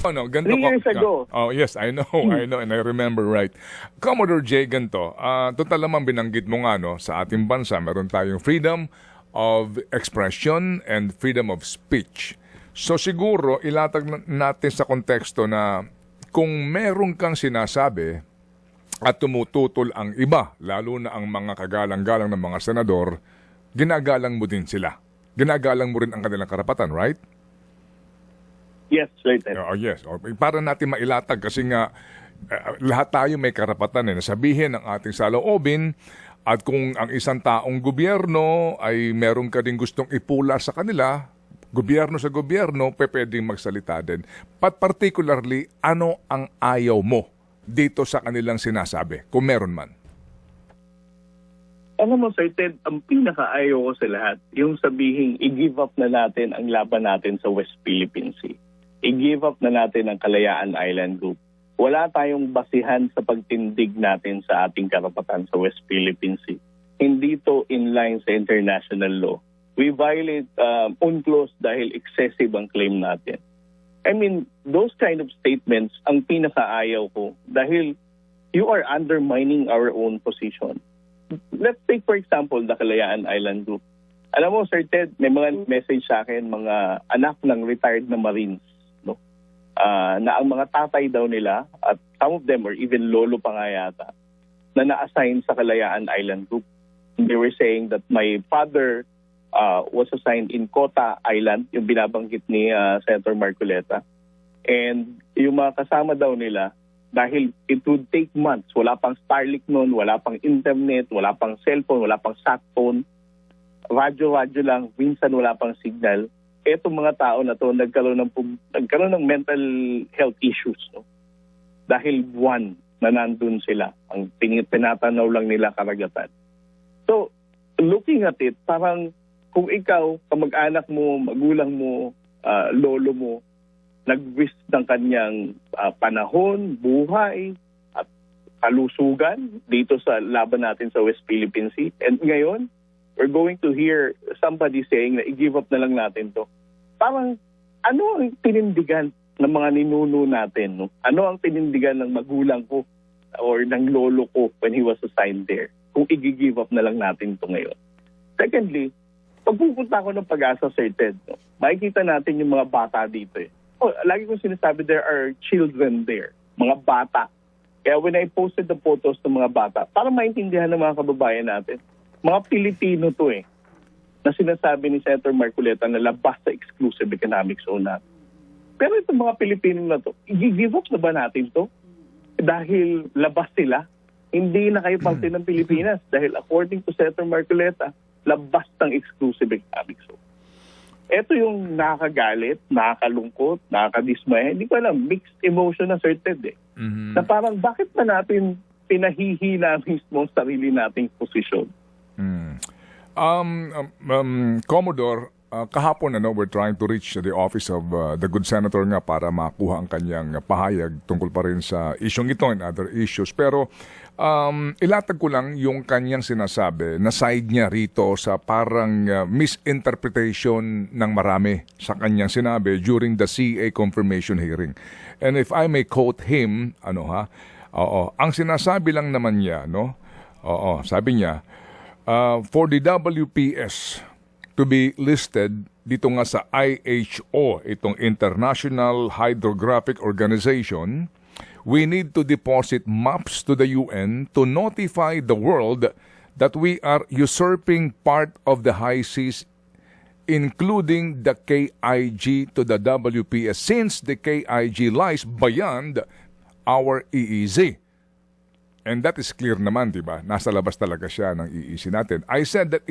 Oh, no, ganito 3 years ago. Oh, yes, I know, I know, and I remember right. Commodore J, ganito, total naman binanggit mo nga, no, sa ating bansa, meron tayong freedom of expression and freedom of speech. So siguro, ilatag natin sa konteksto na kung meron kang sinasabi at tumututol ang iba, lalo na ang mga kagalang-galang ng mga senador, ginagalang mo din sila. Ginagalang mo rin ang kanilang karapatan, right? Yes, right. Oh, yes. Para natin mailatag kasi nga lahat tayo may karapatan na sabihin ang ating saloobin at kung ang isang taong gobyerno ay meron ka din gustong ipula sa kanila, gobyerno sa gobyerno, pwedeng magsalita din. But particularly, ano ang ayaw mo dito sa kanilang sinasabi, kung meron man? Alam mo, Sir Ted, ang pinakaayaw ko sa lahat, yung sabihin, i-give up na natin ang laban natin sa West Philippine Sea. I-give up na natin ang Kalayaan Island Group. Wala tayong basihan sa pagtindig natin sa ating karapatan sa West Philippine Sea. Hindi to in line sa international law. We violate UNCLOS dahil excessive ang claim natin. I mean, those kind of statements ang pinakaayaw ko dahil you are undermining our own position. Let's take for example the Kalayaan Island Group. Alam mo, Sir Ted, may mga message sa akin, mga anak ng retired na Marines, no? Na ang mga tatay daw nila, at some of them or even lolo pa nga yata, na na-assign sa Kalayaan Island Group. They were saying that my father was assigned in Kota Island, yung binabanggit ni Senator Marcoleta. And yung mga kasama daw nila, dahil it would take months, wala pang Starlink noon, wala pang internet, wala pang cellphone, wala pang sat phone, radyo lang, minsan wala pang signal. Etong mga tao na to nagkaroon ng mental health issues, no? Dahil buwan na nandun sila, ang tinatanaw lang nila karagatan. So, looking at it, parang kung ikaw, kamag-anak mo, magulang mo, lolo mo, nag-risk ng kanyang panahon, buhay, at kalusugan dito sa laban natin sa West Philippine Sea. And ngayon, we're going to hear somebody saying na i-give up na lang natin to. Parang, ano ang tinindigan ng mga ninuno natin? No? Ano ang tinindigan ng magulang ko or ng lolo ko when he was assigned there? Kung i-give up na lang natin to ngayon. Secondly, pag pupunta ako ng Pag-asa, Sir Ted, no? Makikita natin yung mga bata dito eh. Lagi kong sinasabi, there are children there, mga bata. Kaya when I posted the photos ng mga bata, para maintindihan ng mga kababayan natin, mga Pilipino to eh, na sinasabi ni Senator Marcoleta na labas sa exclusive economic zone natin. Pero itong mga Pilipino na to, i-give up na ba natin to? Dahil labas sila, hindi na kayo parte ng Pilipinas. Dahil according to Senator Marcoleta, labas ng exclusive economic zone. Ito yung nakakagalit, nakakalungkot, nakakadismaya. Hindi ko alam, mixed emotion na Sir Ted eh. Na parang bakit ba natin pinahihina mismo ang sarili nating posisyon? Commodore, kahapon we're trying to reach the office of the good senator nga para makuha ang kanyang pahayag tungkol pa rin sa isyong ito and other issues. Pero ilatag ko lang yung kanyang sinasabi na side niya rito sa parang misinterpretation ng marami sa kanyang sinabi during the CA confirmation hearing. And if I may quote him, ang sinasabi lang naman niya, no? Sabi niya, for the WPS to be listed dito nga sa IHO, itong International Hydrographic Organization, we need to deposit maps to the UN to notify the world that we are usurping part of the high seas, including the KIG to the WPS, since the KIG lies beyond our EEZ. And that is clear naman, di ba? Nasa labas talaga siya ng EEZ natin. I said that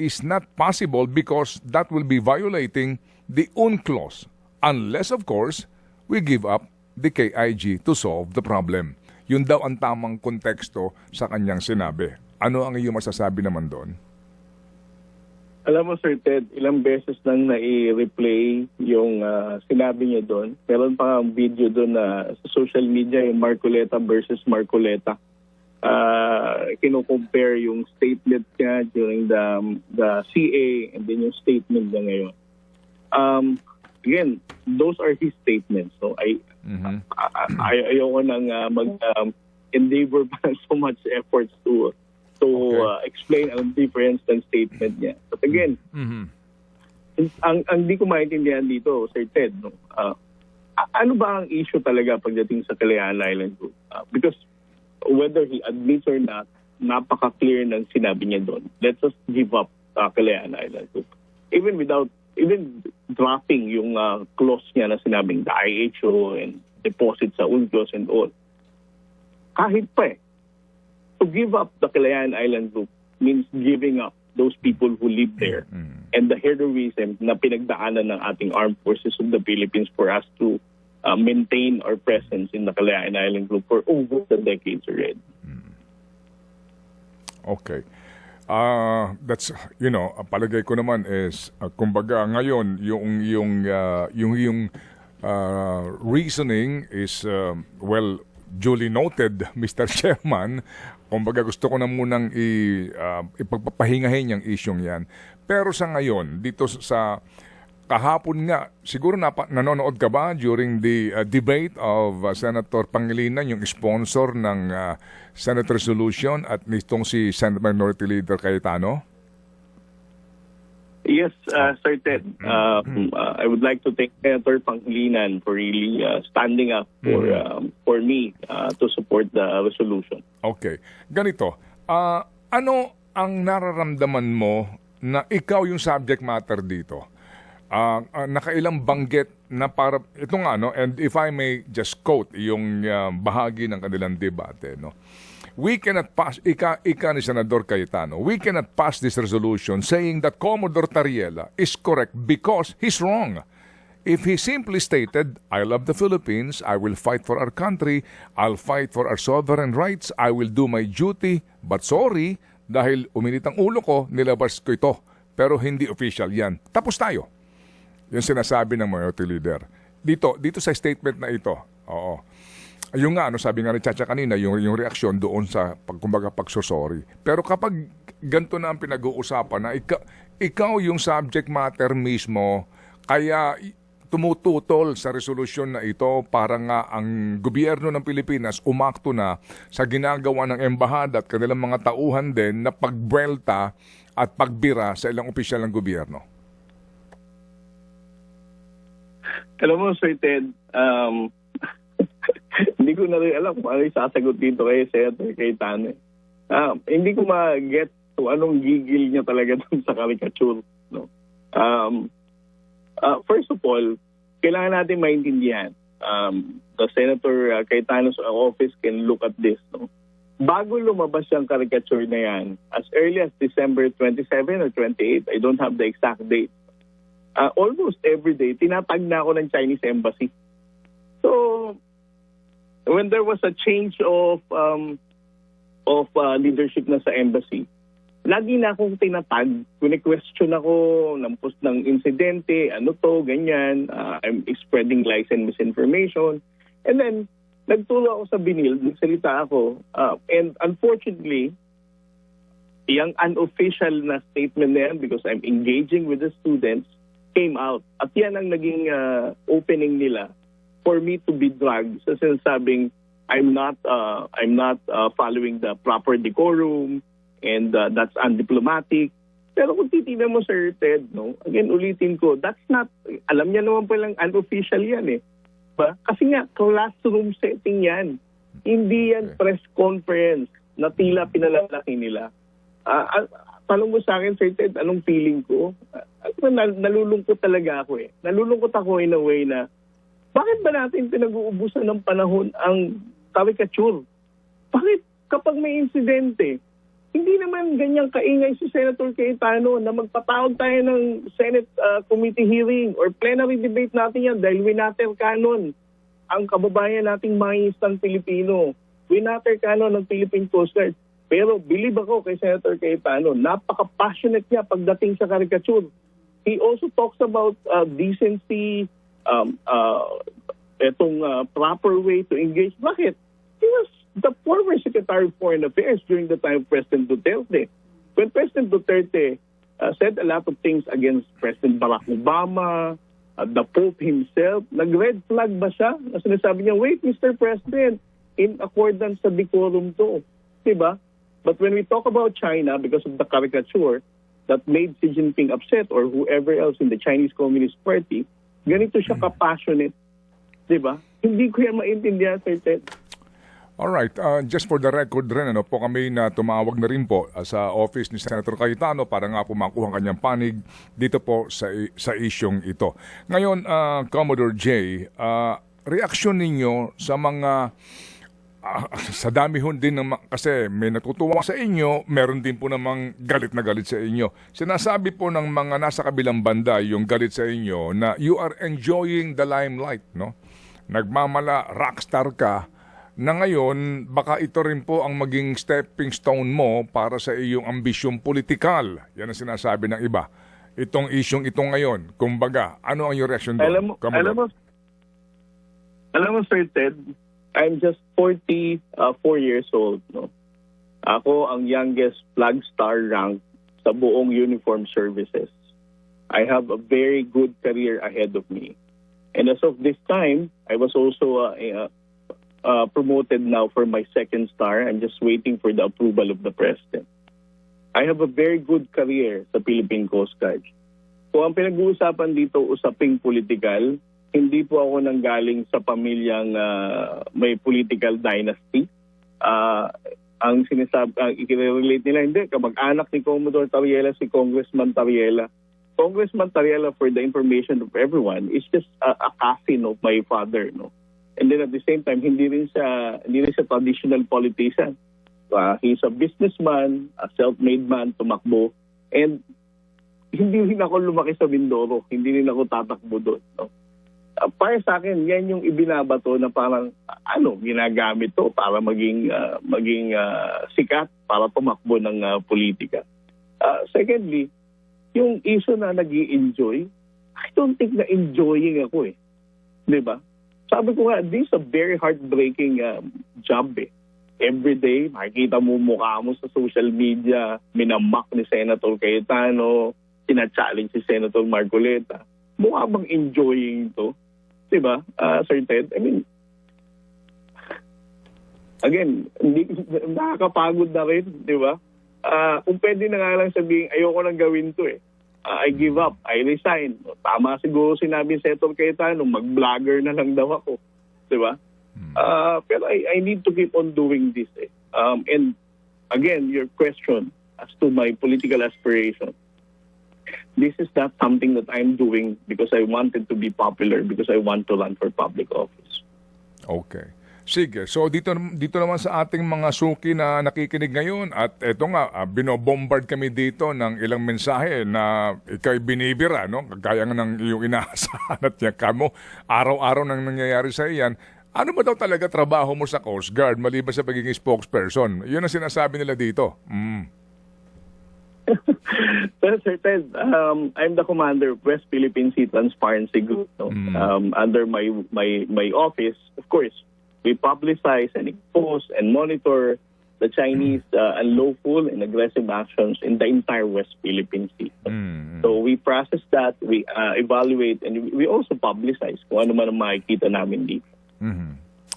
is not possible because that will be violating the UNCLOS unless, of course, we give up the KIG to solve the problem. Yun daw ang tamang konteksto sa kanyang sinabi. Ano ang iyong masasabi naman doon? Alam mo, Sir Ted, ilang beses nang nai-replay yung sinabi niya doon. Meron pa ang video doon na sa social media, yung Marcoleta versus Marcoleta. Kino-compare yung statement niya during the CA and then yung statement niya ngayon. again, those are his statements. So ayoko nang endeavor pa so much efforts to explain ang difference ng statement niya. But again, ang di ko maintindihan dito, Sir Ted, no? Ano ba ang issue talaga pagdating sa Kalayaan Island Group? Because whether he admits or not, napaka-clear ng sinabi niya doon. Let's just give up Kalayaan Island Group. Even dropping yung clause niya na sinabing the IHO and deposit sa UNCLOS and all. Kahit pa to give up the Kalayaan Island Group means giving up those people who live there and the heroism na pinagdaanan ng ating armed forces of the Philippines for us to maintain our presence in the Kalayaan Island Group for over the decades already. Okay. That's, palagay ko naman is, kumbaga ngayon, yung reasoning is, duly noted, Mr. Chairman. Kumbaga gusto ko na munang ipagpapahingahin yung isyong yan. Pero sa ngayon, dito sa kahapon nga, siguro nanonood ka ba during the debate of Senator Pangilinan, yung sponsor ng Senate resolution at nitong si Senate Minority Leader Cayetano? Yes, Sir Ted. I would like to thank Senator Pangilinan for really standing up for me to support the resolution. Okay. Ganito, ano ang nararamdaman mo na ikaw yung subject matter dito? Nakailang banggit na para, ito nga, no? And if I may just quote yung bahagi ng kanilang debate, no? We cannot pass, ika ni Senador Cayetano, we cannot pass this resolution saying that Commodore Tariela is correct because he's wrong. If he simply stated, I love the Philippines, I will fight for our country, I'll fight for our sovereign rights, I will do my duty, but sorry, dahil uminit ang ulo ko, nilabas ko ito. Pero hindi official yan. Tapos tayo. Yung sinasabi ng Minority Leader. Dito sa statement na ito, oo. Yung nga, sabi nga ni Chacha kanina, yung reaksyon doon sa pagsusori. Pero kapag ganito na ang pinag-uusapan na ikaw yung subject matter mismo, kaya tumututol sa resolusyon na ito para nga ang gobyerno ng Pilipinas umakto na sa ginagawa ng embahada at kanilang mga tauhan din na pagbuelta at pagbira sa ilang opisyal ng gobyerno. Alam mo, Sir Ted, hindi ko na rin alam kung ano yung sasagot dito kay Senator Cayetano. Hindi ko ma-get kung anong gigil niya talaga dun sa caricature. No? First of all, kailangan natin maintindihan. The Senator Cayetano's office can look at this. No? Bago lumabas yung caricature na yan, as early as December 27 or 28, I don't have the exact date, almost every day, tinatag na ako ng Chinese embassy. So, when there was a change of leadership na sa embassy, lagi na akong tinatag, kune-question ako ng insidente, ano to, ganyan, I'm spreading lies and misinformation. And then, nagtulo ako sa binil, nagsalita ako, and unfortunately, yung unofficial na statement na yan, because I'm engaging with the students, came out. At yan ang naging opening nila for me to be dragged sa sinasabing I'm not following the proper decorum and that's undiplomatic. Pero kung titignan mo, Sir Ted, no, again, ulitin ko, that's not, alam niya naman palang unofficial yan eh. Ba? Kasi nga, classroom setting yan. Hindi yan press conference na tila pinalalaki nila. Tanong mo sa akin, Sir Ted, anong feeling ko? Nalulungkot talaga ako eh. Nalulungkot ako in a way na bakit ba natin pinag-uubusan ng panahon ang caricature? Bakit kapag may insidente, hindi naman ganyang kaingay si Senator Cayetano na magpatawag tayo ng Senate committee hearing or plenary debate natin yan dahil winater canon ang kababayan nating mangingisdang Pilipino. Winater canon ng Philippine Coast Guard. Pero believe ako kay Senator Cayetano, napaka-passionate niya pagdating sa caricature. He also talks about decency, proper way to engage. Bakit? He was the former Secretary of Foreign Affairs during the time of President Duterte. When President Duterte said a lot of things against President Barack Obama, the Pope himself, nag-red flag ba siya? Na sinasabi niya, wait, Mr. President, in accordance sa decorum to. Diba? But when we talk about China, because of the caricature that made Xi Jinping upset or whoever else in the Chinese Communist Party, ganito siya ka-passionate. Diba? Hindi ko yan maintindihan, Sir Ted. Alright, just for the record rin, ano po kami na tumawag na rin po sa office ni Senator Cayetano para nga po makuha ang kanyang panig dito po sa isyong ito. Ngayon, Commodore J, reaksyon ninyo sa mga sa dami ho din kasi may natutuwa sa inyo, meron din po namang galit na galit sa inyo. Sinasabi po ng mga nasa kabilang banda yung galit sa inyo na you are enjoying the limelight, no? Nagmamala, rockstar ka, na ngayon baka ito rin po ang maging stepping stone mo para sa iyong ambisyong politikal. Yan ang sinasabi ng iba. Itong isyong ito ngayon, kumbaga, ano ang iyong reaction doon? Alam mo, Sir Ted, I'm just 44 years old. No? Ako ang youngest flag star rank sa buong uniform services. I have a very good career ahead of me. And as of this time, I was also promoted now for my second star. I'm just waiting for the approval of the President. I have a very good career sa Philippine Coast Guard. Kung ang pinag-uusapan dito, usaping politikal, hindi po ako nanggaling sa pamilyang may political dynasty. Ang i-relate nila, hindi, kamag-anak ni Commodore Tariela, si Congressman Tariela. Congressman Tariela, for the information of everyone, is just a cousin of my father. No? And then at the same time, hindi rin siya traditional politician. He's a businessman, a self-made man, tumakbo. And hindi rin ako lumaki sa Mindoro. Hindi rin ako tatakbo doon. No? Para sa akin, yan yung ibinabato na parang ginagamit to para maging sikat, para tumakbo ng politika. Secondly, yung issue na nag-i-enjoy, I don't think na enjoying ako eh. Di ba? Sabi ko nga, this is a very heartbreaking job eh. Every day, makikita mo mukha mo sa social media, minamak ni Senator Cayetano, sina-challenge si Senator Marcoleta. Mukha bang enjoying to? Diba, Sir Ted? I mean, again, nakakapagod na rin, di ba? Kung pwede na nga lang sabihin, ayoko nang gawin to eh. I give up, I resign. Tama siguro sinabi ni Senator Cayetano, mag-vlogger na lang daw ako. Di ba? Pero I need to keep on doing this eh. And again, your question as to my political aspiration. This is not something that I'm doing because I wanted to be popular, because I want to run for public office. Okay. Sige. So dito naman sa ating mga suki na nakikinig ngayon at eto nga, binobombard kami dito ng ilang mensahe na ikay binibira, no? Kagaya nga ng iyong inaasahan at yan kamo. Araw-araw nang nangyayari sa iyan. Ano ba daw talaga trabaho mo sa Coast Guard maliban sa pagiging spokesperson? Yun ang sinasabi nila dito. Sir Ted, I'm the commander of West Philippine Sea Transparency Group. No? Under my office, of course, we publicize and expose and monitor the Chinese unlawful and aggressive actions in the entire West Philippine Sea. So we process that, we evaluate, and we also publicize kung ano man ang makikita namin dito.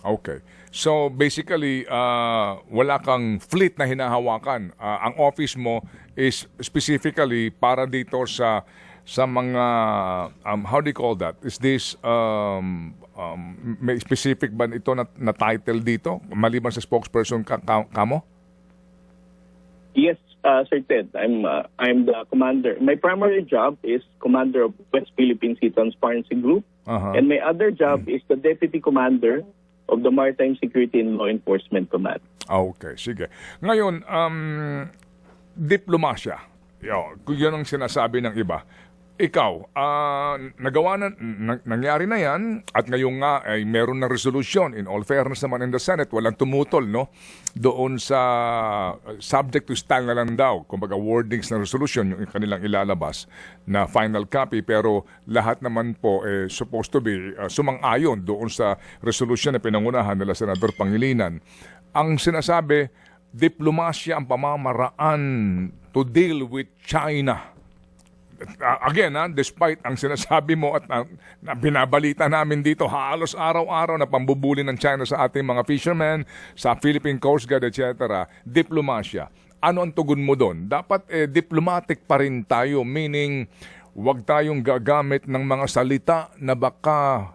Okay. So basically, wala kang fleet na hinahawakan. Ang office mo is specifically para dito sa mga how do you call that? Is this may specific ba ito na title dito maliban sa spokesperson kamo? Yes, Sir Ted. I'm the commander. My primary job is commander of West Philippine Sea Transparency Group, and my other job is the deputy commander of the Maritime Security and Law Enforcement Command. Okay, sige. Ngayon, diplomasya. Yun ang sinasabi ng iba. Ikaw, nangyari na yan at ngayon nga ay meron na resolution. In all fairness naman in the Senate, walang tumutol, no? Doon sa subject to stand na lang daw. Kumbaga wordings ng resolution yung kanilang ilalabas na final copy. Pero lahat naman po supposed to be sumang-ayon doon sa resolution na pinangunahan nila Senador Pangilinan. Ang sinasabi, diplomasya ang pamamaraan to deal with China. again, despite ang sinasabi mo at na binabalita namin dito halos araw-araw na pambubuli ng China sa ating mga fishermen, sa Philippine Coast Guard, etc., diplomasya. Ano ang tugon mo doon? Dapat diplomatic pa rin tayo, meaning wag tayong gagamit ng mga salita na baka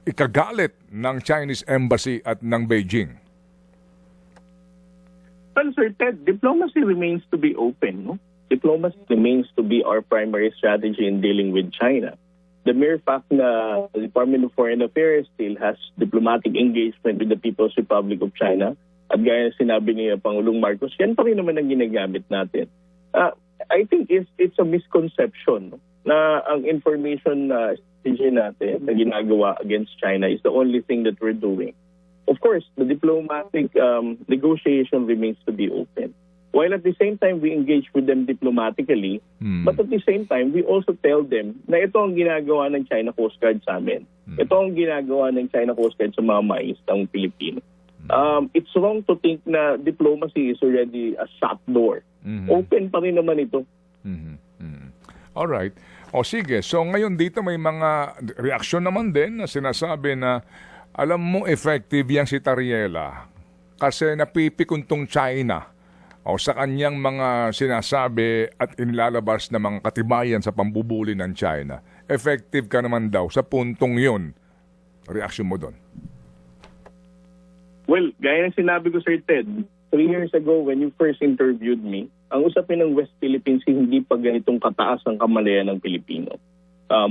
ikagalit ng Chinese Embassy at ng Beijing. Well, Sir Ted, diplomacy remains to be open. No? Diplomacy remains to be our primary strategy in dealing with China. The mere fact na the Department of Foreign Affairs still has diplomatic engagement with the People's Republic of China, at gaya na sinabi ni Pangulong Marcos, yan pa rin naman ang ginagamit natin. I think it's a misconception na ang information strategy natin na ginagawa against China is the only thing that we're doing. Of course, the diplomatic negotiation remains to be open. While at the same time, we engage with them diplomatically, but at the same time, we also tell them na ito ang ginagawa ng China Coast Guard sa amin. Ito ang ginagawa ng China Coast Guard sa mga maistang Pilipino. It's wrong to think na diplomacy is already a shut door. Open pa rin naman ito. Alright. O sige, so ngayon dito may mga reaksyon naman din na sinasabi na alam mo effective yan si Tariela kasi napipikuntong China o sa kanyang mga sinasabi at inilalabas na mga katibayan sa pambubuli ng China. Effective ka naman daw sa puntong yun. Reaksyon mo doon? Well, gaya ng sinabi ko, Sir Ted, 3 years ago when you first interviewed me, ang usapin ng West Philippine Sea hindi pa ganitong kataas ang kamalayan ng Pilipino.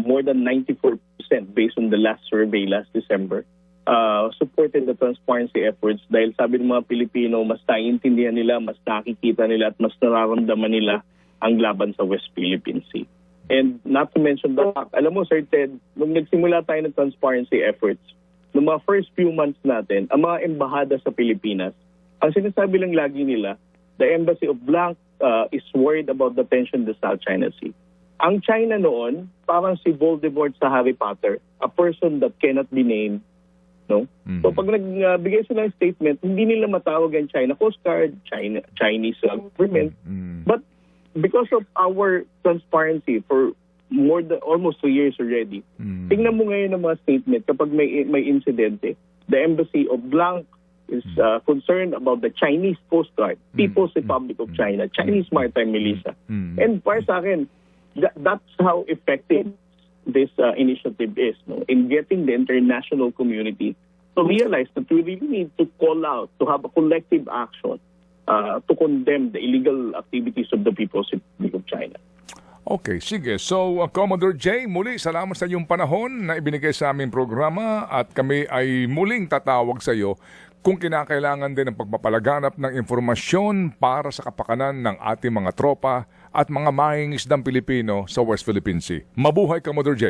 More than 94% based on the last survey last December supported the transparency efforts dahil sabi ng mga Pilipino mas naiintindihan nila, mas nakikita nila at mas nararamdaman nila ang laban sa West Philippine Sea. And not to mention the fact, alam mo Sir Ted, nung nagsimula tayo ng transparency efforts, noong mga first few months natin, ang mga embahada sa Pilipinas, ang sinasabi lang lagi nila, the Embassy of Blanc is worried about the tension in the South China Sea. Ang China noon, parang si Voldemort sa Harry Potter, a person that cannot be named. No? So pag nagbigay sila ng statement, hindi nila matawag ang China Coast Guard, Chinese government. But because of our transparency for almost 2 years already, tingnan mo ngayon ang mga statement kapag may insidente. The Embassy of Blanc is concerned about the Chinese Coast Guard, People's Republic of China, Chinese Maritime Militia. And para sa akin, that's how effective this initiative is, no? In getting the international community to realize that we really need to call out, to have a collective action to condemn the illegal activities of the People's Republic of China. Okay, sige. So, Commodore J, muli salamat sa iyong panahon na ibinigay sa aming programa at kami ay muling tatawag sa iyo kung kinakailangan din ng pagpapalaganap ng informasyon para sa kapakanan ng ating mga tropa at mga mangingisdang Pilipino sa West Philippine Sea. Mabuhay, Commodore J.